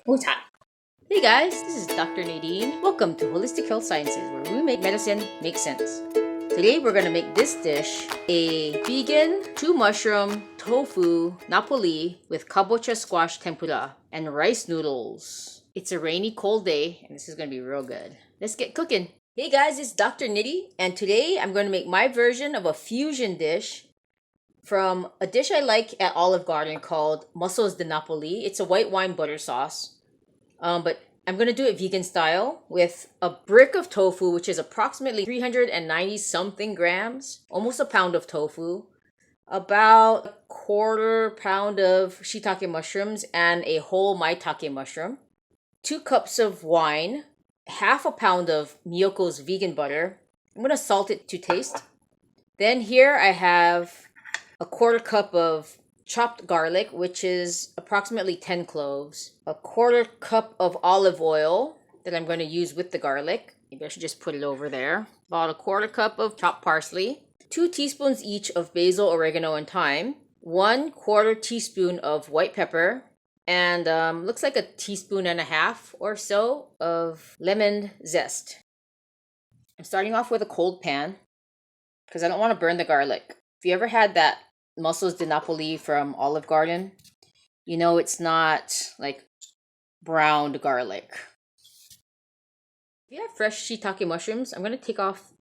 Oh, it's hot. Hey guys, this is Dr. Nadine. Welcome to Holistic Health Sciences, where we make medicine make sense. Today we're gonna make this dish a vegan, 2 mushroom, tofu, Napoli with kabocha squash tempura and rice noodles. It's a rainy, cold day, and this is gonna be real good. Let's get cooking. Hey guys, it's Dr. Nitty, and today I'm gonna make my version of a fusion dish from a dish I like at Olive Garden called Mussels di Napoli. It's a white wine butter sauce. But I'm going to do it vegan style with a brick of tofu, which is approximately 390 something grams, almost a pound of tofu, about a quarter pound of shiitake mushrooms and a whole maitake mushroom, 2 cups of wine, half a pound of Miyoko's vegan butter. I'm going to salt it to taste. Then here I have a quarter cup of chopped garlic, which is approximately 10 cloves, a quarter cup of olive oil that I'm going to use with the garlic. Maybe I should just put it over there. About a quarter cup of chopped parsley, 2 teaspoons each of basil, oregano, and thyme, 1/4 teaspoon of white pepper, and looks like a teaspoon and a half or so of lemon zest. I'm starting off with a cold pan because I don't want to burn the garlic. If you ever had that Mussels di Napoli from Olive Garden, you know it's not like browned garlic. If you have fresh shiitake mushrooms, I'm going to take off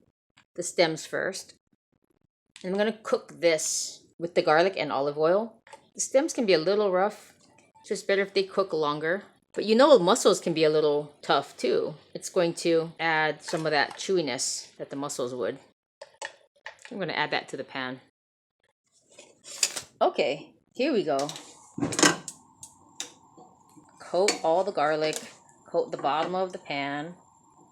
the stems first. And I'm going to cook this with the garlic and olive oil. The stems can be a little rough. It's just better if they cook longer. But you know mussels can be a little tough too. It's going to add some of that chewiness that the mussels would. I'm going to add that to the pan. Okay, here we go. Coat all the garlic, coat the bottom of the pan,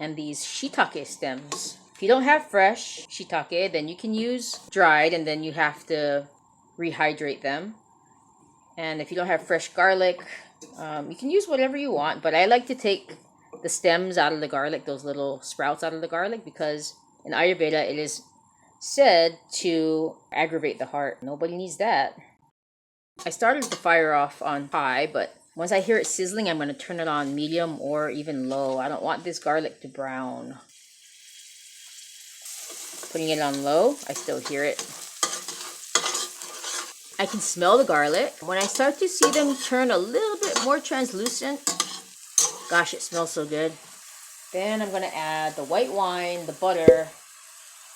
and these shiitake stems. If you don't have fresh shiitake, then you can use dried, and then you have to rehydrate them. And if you don't have fresh garlic, you can use whatever you want, but I like to take the stems out of the garlic, those little sprouts out of the garlic, because in Ayurveda it is said to aggravate the heart. Nobody needs that. I started the fire off on high, but once I hear it sizzling, I'm going to turn it on medium or even low. I don't want this garlic to brown. Putting it on low, I still hear it. I can smell the garlic. When I start to see them turn a little bit more translucent, gosh, it smells so good. Then I'm going to add the white wine, the butter,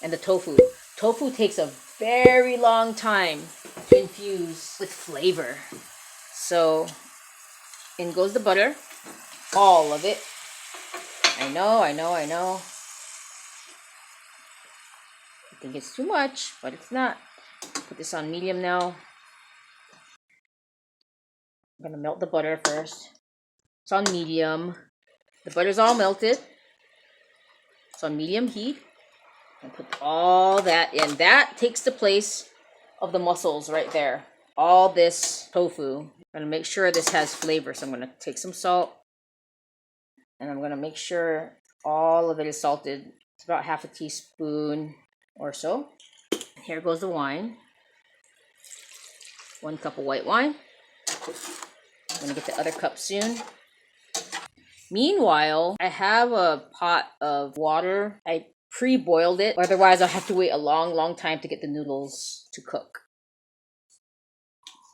and the tofu. Tofu takes a very long time to infuse with flavor. So in goes the butter, all of it. I know. I think it's too much, but it's not. Put this on medium now. I'm gonna melt the butter first. It's on medium. The butter's all melted. It's on medium heat. And put all that in. That takes the place of the mussels right there. All this tofu. I'm gonna make sure this has flavor. So I'm gonna take some salt. And I'm gonna make sure all of it is salted. It's about half a teaspoon or so. Here goes the wine. 1 cup of white wine. I'm gonna get the other cup soon. Meanwhile, I have a pot of water. I pre-boiled it, otherwise I'll have to wait a long time to get the noodles to cook.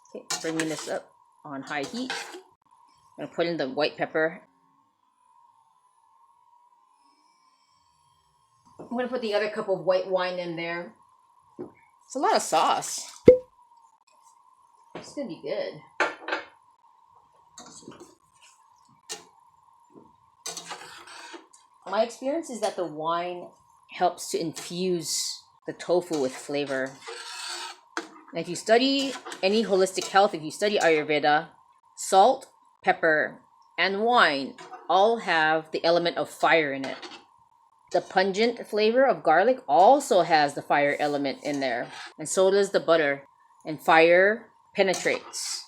Okay, bringing this up on high heat. I'm gonna put in the white pepper. I'm gonna put the other cup of white wine in there. It's a lot of sauce. It's gonna be good. My experience is that the wine helps to infuse the tofu with flavor. And if you study any holistic health, if you study Ayurveda, salt, pepper, and wine all have the element of fire in it. The pungent flavor of garlic also has the fire element in there, and so does the butter, and fire penetrates.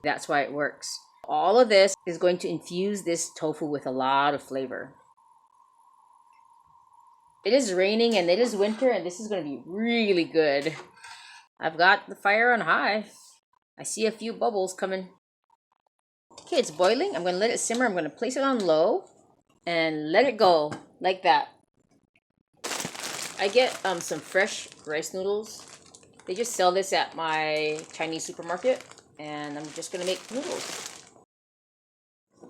That's why it works. All of this is going to infuse this tofu with a lot of flavor. It is raining and it is winter, and this is going to be really good. I've got the fire on high. I see a few bubbles coming. Okay, it's boiling. I'm going to let it simmer. I'm going to place it on low and let it go like that. I get some fresh rice noodles. They just sell this at my Chinese supermarket, and I'm just going to make noodles.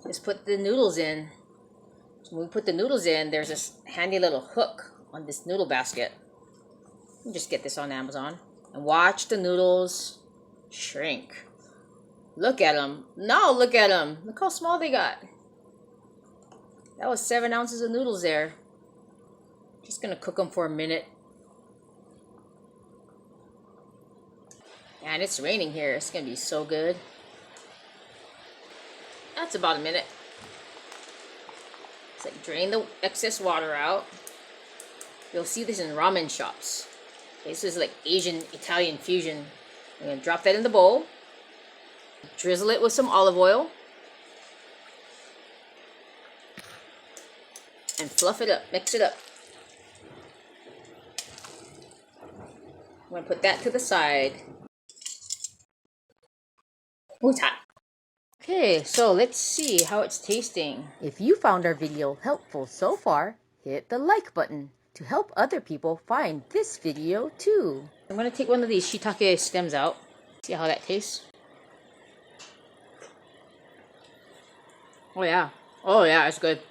Just put the noodles in. So when we put the noodles in, there's this handy little hook on this noodle basket. You just get this on Amazon. And watch the noodles shrink. Look at them. Now look at them. Look how small they got. That was 7 ounces of noodles there. Just gonna cook them for a minute. And it's raining here. It's gonna be so good. That's about a minute. It's like drain the excess water out. You'll see this in ramen shops. This is like Asian Italian fusion. I'm gonna drop that in the bowl. Drizzle it with some olive oil. And fluff it up, mix it up. I'm gonna put that to the side. Ooh, it's hot. Okay, so let's see how it's tasting. If you found our video helpful so far, hit the like button to help other people find this video too. I'm gonna take one of these shiitake stems out. See how that tastes? Oh yeah, it's good.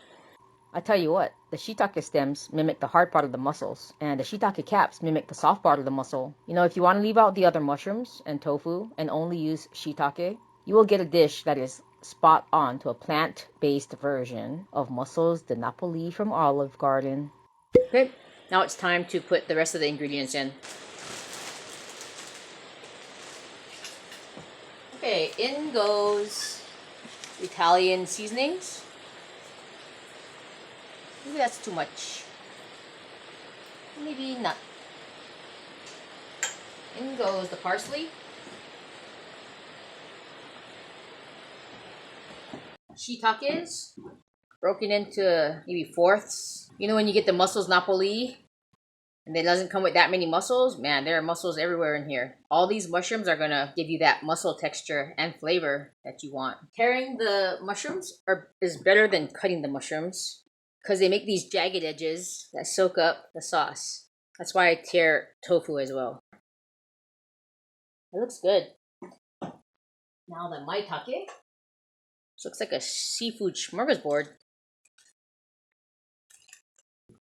I tell you what, the shiitake stems mimic the hard part of the mussels, and the shiitake caps mimic the soft part of the mussel. You know, if you want to leave out the other mushrooms and tofu and only use shiitake, you will get a dish that is spot on to a plant-based version of Mussels di Napoli from Olive Garden. Okay, now it's time to put the rest of the ingredients in. Okay, in goes Italian seasonings. Maybe that's too much. Maybe not. In goes the parsley. Shiitakes, broken into maybe fourths. You know when you get the Mussels Napoli, and it doesn't come with that many mussels? Man, there are mussels everywhere in here. All these mushrooms are gonna give you that mussel texture and flavor that you want. Tearing the mushrooms is better than cutting the mushrooms, because they make these jagged edges that soak up the sauce. That's why I tear tofu as well. It looks good. Now the maitake. This looks like a seafood smorgasbord.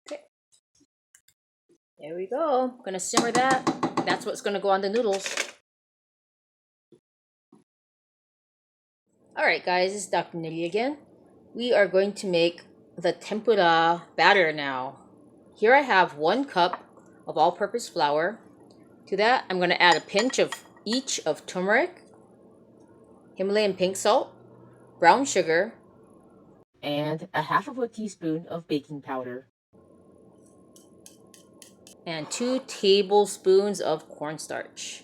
Okay. There we go. I'm gonna simmer that. That's what's gonna go on the noodles. Alright guys, this is Dr. Nitty again. We are going to make the tempura batter now. Here I have 1 cup of all-purpose flour. To that, I'm going to add a pinch of each of turmeric, Himalayan pink salt, brown sugar, and a half of a teaspoon of baking powder. And 2 tablespoons of cornstarch.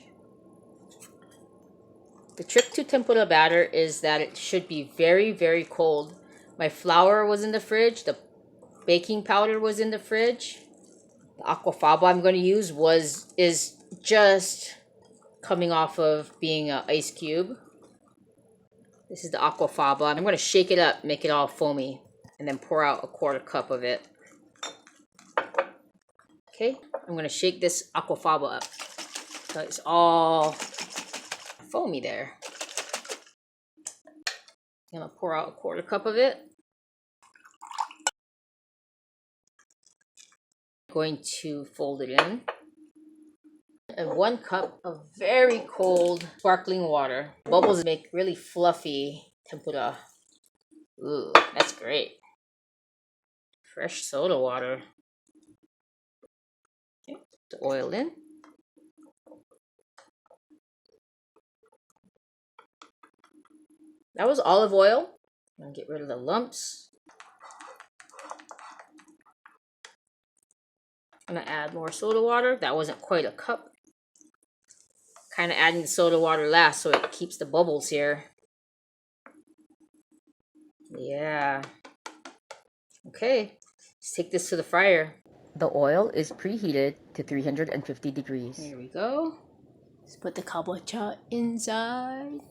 The trick to tempura batter is that it should be very, very cold. My flour was in the fridge, the baking powder was in the fridge. The aquafaba I'm going to use is just coming off of being an ice cube. This is the aquafaba. I'm going to shake it up, make it all foamy, and then pour out a 1/4 cup of it. Okay, I'm going to shake this aquafaba up so it's all foamy there. I'm going to pour out a 1/4 cup of it. I'm going to fold it in. And 1 cup of very cold sparkling water. Bubbles make really fluffy tempura. Ooh, that's great. Fresh soda water. Okay, put the oil in. That was olive oil. I'm gonna get rid of the lumps. I'm gonna add more soda water. That wasn't quite a cup. Kind of adding the soda water last so it keeps the bubbles here. Yeah. Okay, let's take this to the fryer. The oil is preheated to 350 degrees. Here we go. Let's put the kabocha inside.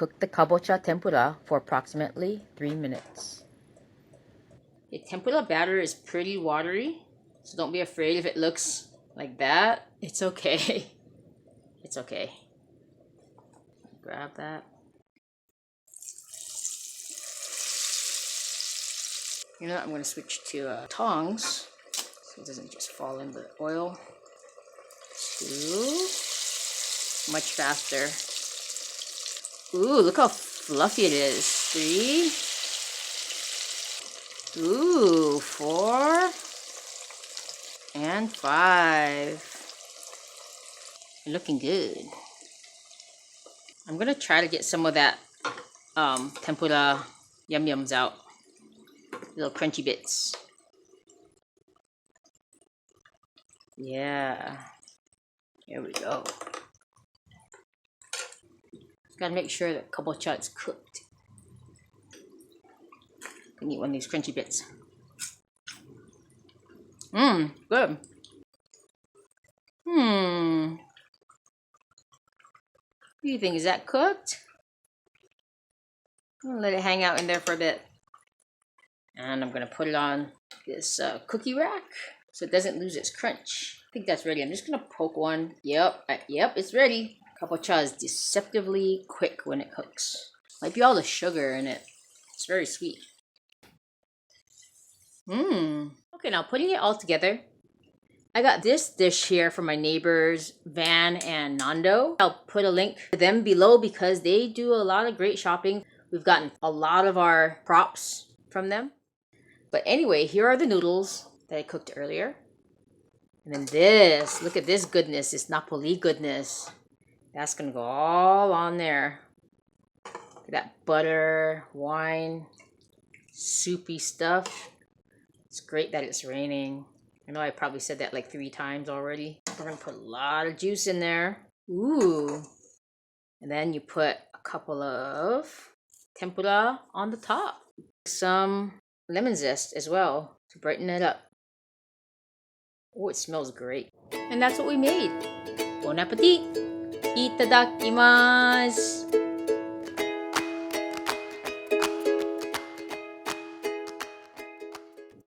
cook the kabocha tempura for approximately 3 minutes. The tempura batter is pretty watery, so don't be afraid if it looks like that. It's okay. It's okay. Grab that. You know what? I'm going to switch to tongs so it doesn't just fall in the oil. 2. Much faster. Ooh, look how fluffy it is. 3. Ooh, 4. And 5. Looking good. I'm gonna try to get some of that tempura yum-yums out. Little crunchy bits. Yeah. Here we go. Gotta make sure that kabocha is cooked. Can eat one of these crunchy bits. Mmm, good. What do you think? Is that cooked? I'm gonna let it hang out in there for a bit. And I'm gonna put it on this cookie rack so it doesn't lose its crunch. I think that's ready. I'm just gonna poke one. Yep, it's ready. Kabocha is deceptively quick when it cooks. Might be all the sugar in it. It's very sweet. Okay, now putting it all together. I got this dish here from my neighbors, Van and Nando. I'll put a link to them below because they do a lot of great shopping. We've gotten a lot of our props from them. But anyway, here are the noodles that I cooked earlier. And then this, look at this goodness, this Napoli goodness. That's gonna go all on there. Look at that butter, wine, soupy stuff. It's great that it's raining. I know I probably said that like 3 times already. We're gonna put a lot of juice in there. Ooh. And then you put a couple of tempura on the top. Some lemon zest as well to brighten it up. Oh, it smells great. And that's what we made. Bon appetit! Itadakimasu!